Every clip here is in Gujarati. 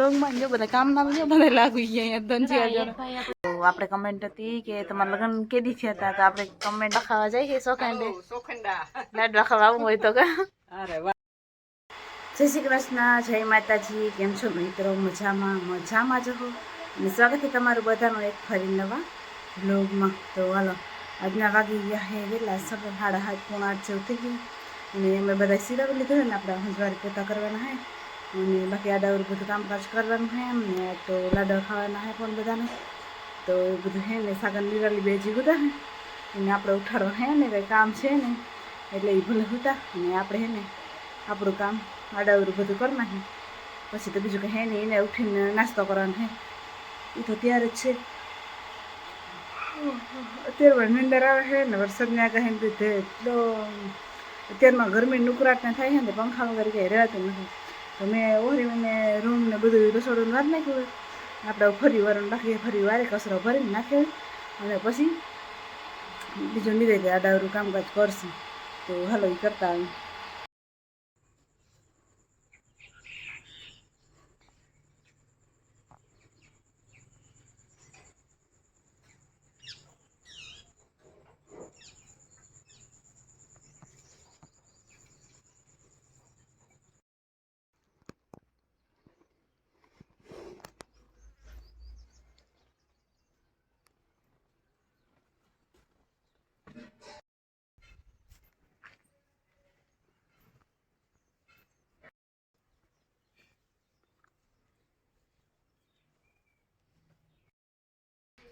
લોગમાં જો બધા કામ ના જો બધા લાગી ગયા ધનજી જણા. તો આપણે કમેન્ટ હતી કે તમારા લગ્ન કેદી થયા હતા, તો આપણે કમેન્ટ લખાવા જઈએ સોખંડા લાડવા ખાવા આવું હોય તો જય શ્રી કૃષ્ણ, જય માતાજી. કેમ છો મિત્રો? મજામાં જ હો. અને સ્વાગત છે તમારું બધાનું એક ફરી નવા બ્લોગમાં. તો હાલો, આજના વાગી ગયા હે કેટલા સગા 7:30 પોણા 8 જેવું થઈ ગયું. અને અમે બધા સિરાવી લીધું હોય ને, આપણે હંજવારી પોતા કરવાના હે અને બાકી આડાવરું બધું કામકાજ કરવાનું હે એમને. તો લાડવા ખાવાના હે પણ બધાને. તો એ બધું હે ને સાગર નિરાલી બેજી હતા હે એને આપણે ઉઠાડવા હે ને કંઈ કામ છે ને, એટલે એ ભલે હતા અને આપણે હે ને આપણું કામ આડાવરું બધું કરી નાખે. પછી તો બીજું કંઈ હે ને, એને ઉઠીને નાસ્તો કરવાનો હે. એ તો ત્યારે જ છે. અત્યારે નિંદર આવે છે ને વરસાદની આગાહી લીધે એટલો અત્યારમાં ગરમી નુકરાટને થાય છે ને, પંખા વગર કંઈ રહેતું નથી. તો મેં ઓહરીને રૂમ ને બધું રસોડું વાર નાખ્યું. આપણે ફરી વાર નાખીએ, ફરી વારે કચરો ભરીને નાખીએ અને પછી બીજું નિવેદે આડાવરું કામકાજ કરશું. તો હાલો એ કરતા આવી.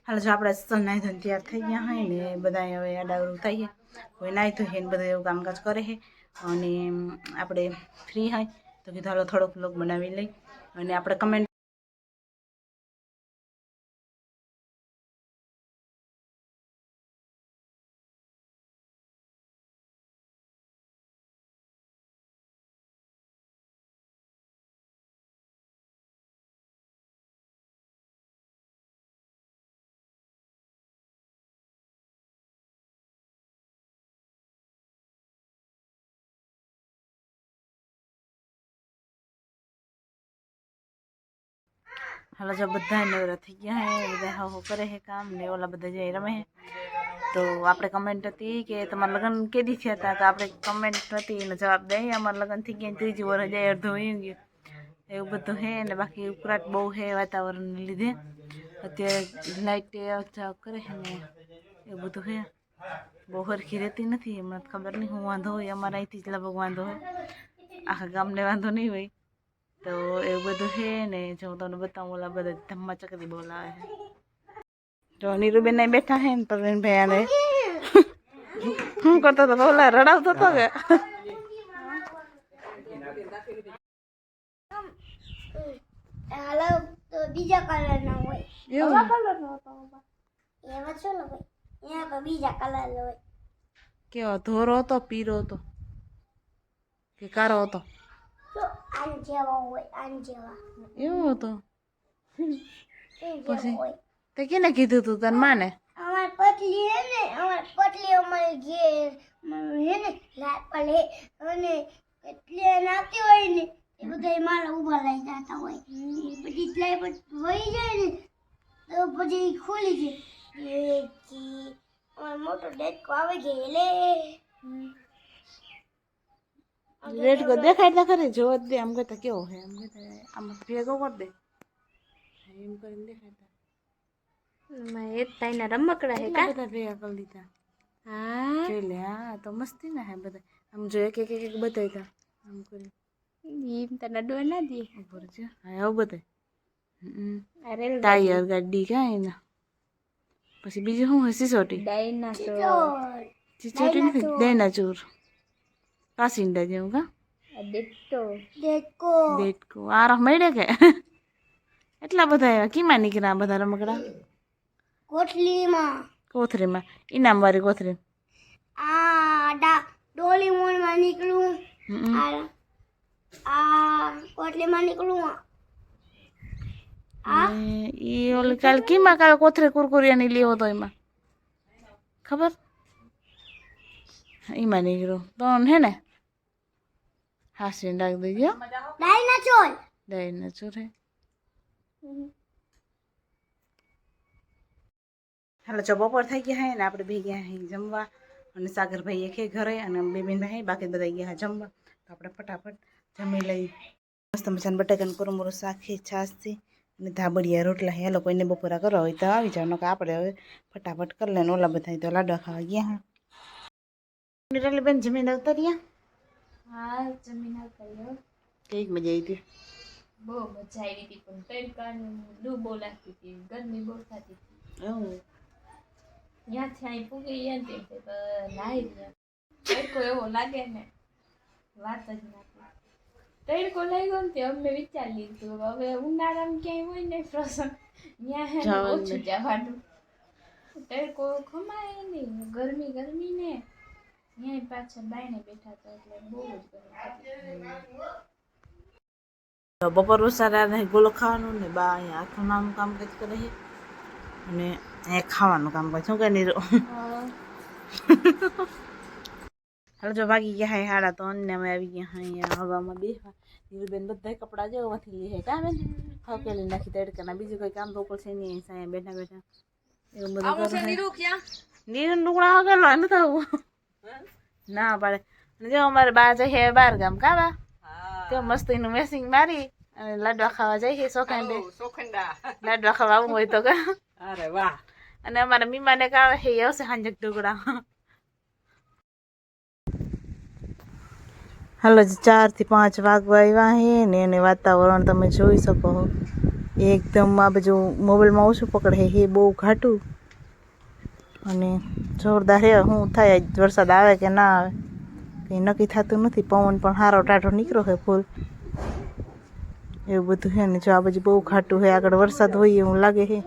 હાલ જો આપણે નાઈ ધોઈને તૈયાર થઈ ગયા હોય ને બધા હવે આડાવરું થઈએ. કોઈ નાહી ધોઈએ ને બધા એવું કામકાજ કરે છે અને આપણે ફ્રી હોય તો કીધું હાલો થોડોક વ્લોગ બનાવી લઈ. અને આપણે કમેન્ટ હાલો જો બધા નવરા થઈ ગયા હે, બધા હાવ કરે છે કામ ને ઓલા બધા જઈ રમે છે. તો આપણે કમેન્ટ હતી કે તમારા લગ્ન કેદી થયા હતા, તો આપણે કમેન્ટ હતી એનો જવાબ દઈએ. અમારા લગ્ન થઈ ગયા 3જી વર્ષ જાય, અડધું વયું ગયું એવું બધું હે ને. બાકી ઉકળાટ બહુ હે વાતાવરણને લીધે. અત્યારે લાઇટ જાવ કરે છે ને એવું બધું હે. બહુ સરખી રહેતી નથી. એમાં ખબર નહીં હું વાંધો હોય, અમારા અહીંથી જ લગભગ વાંધો હોય, આખા ગામને વાંધો નહીં હોય. તો એવું બધું છે ને. જો હું તમને બતાવું, ઓલા બધા ધમ્મા ચકરી બોલાવે છે. જો નીરુબેન બેઠા હે ને પ્રવીણભાઈ આને શું કરતો હતો, ઓલા રડાવતો હતો કે હાલો તો બીજા કલર ના હોય. એવા કલર નો હતો એમાં શું હોય, અહીંયા તો બીજા કલર હોય. કેવો ધોરો હતો, પીરો હતો કે કારો હતો? તો આન જેવા હોય, આન જેવા એવો હતો. પછી હોય. તે કેને કીધું તું તને માને? અમાર પટલી હે ને, અમાર પટલી અમારે જે હે ને લાપલ હે અને એટલે નાખતી હોય ને એ બધા મારા ઉભા લઈ જતા હોય. પછી એટલે વહી જાય ને તો પછી ખુલી જાય. અમાર મોટો ડેટકો આવે કે લે રેડકો દેખાય તો ખરી, જોવો જ દે. આમ કહેતા કેવો હે, આમ કહેતા આમ ભેગો કરી દે એમ કરીને દેખાડતા. એક તાઈના રમકડા હે કેટલા બધા ભેગા કરી દીધા. હા જોઈ લે. હા તો મસ્તી ના હે બધા. આમ જો એક એક એક બતાવતા આમ કરી એમ તને ડો ના દે ઉપર છે. હા આવું બતાય. ટાયર ગાડી ક્યાં એના. પછી બીજું શું હે? સિસોટી. ડાયનાસોર સિસોટી નથી, ડાયનાચોર. કાસિંડા જેવું કા દેડકો આરો મળે કે એટલા બધા આવ્યા. કીમાં નીકળ્યા બધા રમકડા? કોથરીમાં. ઇનામ વાળી કોથરી. ડોલીમોન માં નીકળું, આ કોટલીમાં નીકળું. ઈ ઓલી કાલ કીમાં કાલ કોથરી કુરકુરિયાની લેવો તો એમાં ખબર એમાં નીકળ્યો તો હે ને. હાસી ડાક દઈ ગયો. ડાયનાચોર હે. હાલો જો બપોર થઈ ગયા હે ને આપણે બે ગયા હે જમવા અને સાગરભાઈ એકે ઘરે અને બે બેનભાઈ બાકી બધા ગયા જમવા તો આપણે ફટાફટ જમી લઈ મસ્ત મજાનું બટાકાનું કોરમોરું શાક છે છાશ છે અને ધાબડિયા રોટલા હે હાલો કોઈને બપોરા કરવા હોય તો આવી જાવ નકર આપણે હવે ફટાફટ કરી લઈને ઓલા બધા તો લાડવા ખાવા ગયા હા નિરાલી બેન જમીને ઉતર્યા હા જમીન કર્યો કઈક મજા આવી હતી બહુ મજા આવી હતી પણ તડકાનું લૂ બહુ લાગતી હતી ગરમી બહુ થતી હતી ત્યાંથી અહીં પૂગી ગયા ને તે નાહી ગયા તડકો એવો લાગે ને વાત જ નથી તડકો લાગ્યો ને તે અમે વિચારી લીધું હવે ઉનાળામાં ક્યાંય હોય ને પ્રસંગ ત્યાં હે ને ઓછું જવાનું તડકો ખમાય નહીં ગરમી ગરમી ને ત્યાં પાછા બાયણે બેઠા હતા એટલે બહુ જ ગરમી થતી બપોર સારા ગોલો ખાવાનું ને બા અહીંયા આખું નામ કામ કરે છે અને અહીંયા ખાવાનું કામ કરે શું કે નીરો હાલો જો વાગી ગયા હે 3:30 ને અમે આવી ગયા અહીંયા હવામાં બેસવા નીરુબેન બધા કપડાં જેવાથી લે હે કામ હકેલી નાખી તડકાના બીજું કોઈ કામ તો છે નહીં અહીંયા બેઠા બેઠા એવું બધું કરે નીરુ ટુકડા હકેલો ને થવું ના પાડે જો અમારે બા જાય બાર ગામ કાવા તો મસ્તીનું મેસિંગ મારી અને લાડવા ખાવા જાય સોખંડા લાડવા ખાવા આવું હોય તો અરે વાહ અને અમારા મીમાને કાવે છે આવશે હાંજક ઢોકળા હાલો 4 થી 5 વાગવા આવ્યા હે ને એને વાતાવરણ તમે જોઈ શકો એકદમ આ બાજુ મોબાઈલમાં ઓછું પકડે હે બહુ ઘાટું અને જોરદાર હે શું થાય વરસાદ આવે કે ના આવે કંઈ નક્કી થતું નથી પવન પણ સારો ટાઢો નીકળ્યો છે ફૂલ એવું બધું છે ને જો આ બાજુ બહુ ઘાટું છે આગળ વરસાદ હોય એવું લાગે છે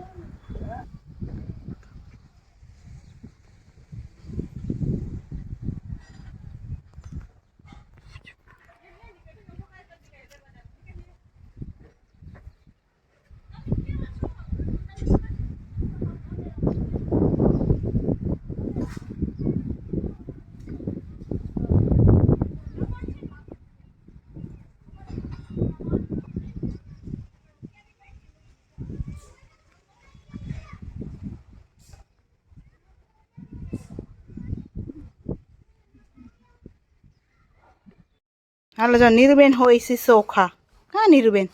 હાલો જો નીરુબેન હોય છે ચોખા હા નીરુબેન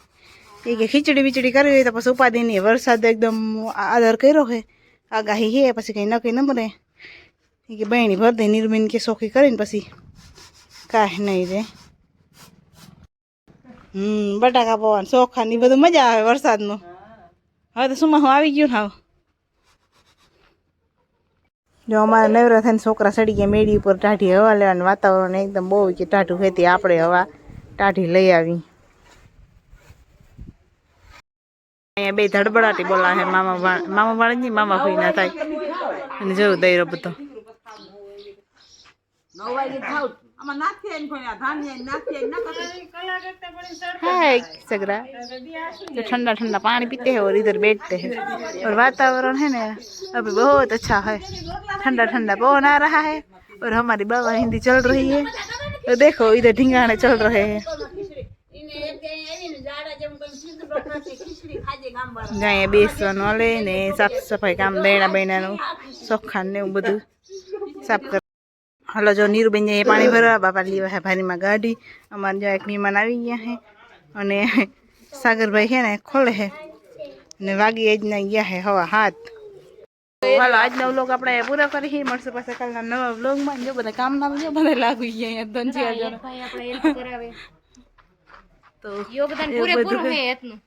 એ કે ખીચડી બીચડી કરવી હોય તો પછી ઉપાધિ નહીં વરસાદ એકદમ આદર કર્યો છે આગાહી હે પછી કંઈ નક્કી ન બને એ કે બહેણી ભર દે નીરુબેન કે ચોખી કરીને પછી કાંઈ નહીં રે બટાકા પૌવા ચોખા ની બધું મજા આવે વરસાદનું હવે તો શું આવી ગયું ને હવે જો અમારા નવરા થઈને છોકરા ચડી ગયા મેળી ઉપર ટાઢી હવા લેવાનું વાતાવરણ એકદમ બહુ કે ટાઢું ખેતી આપણે હવા ટાઢી લઈ આવી અહીંયા બે ધડબડાટી બોલા હે મામા વાળી નહીં મામા ભાઈ ના થાય અને જોયું દઈરો બધો हाय सगरा जो ठंडा ठंडा पानी पीते हैं और इधर बैठते हैं और वातावरण है ना अभी बहुत अच्छा है ठंडा ठंडा पवन आ रहा है और हमारी बाबा हिंदी चल रही है तो देखो इधर ढिंगाने चल रहे हैं जाए बेसन वाले ने साफ सफाई काम देना बहना ચોખ્ખા ને એવું બધું સાફ કર હાલો જો નીરુબેન જાય પાણી ભરવા બાપા લેવા હે ભારીમાં ગાડી અમારે જો એક મહેમાન આવી ગયા હે અને સાગરભાઈ છે ને ખોલે છે ને વાગી આજના ગયા હે હવા 7 હાલો આજનો વ્લોગ આપણે પૂરો કરી મળશું પાછા કાલના નવા વ્લોગમાં જો બધા કામ ના જો બધા લાગી ગયા અહીંયા ધનજી ભાઈ આપણે હેલ્પ કરાવે તો યોગદાન પૂરેપૂરું હે એતનું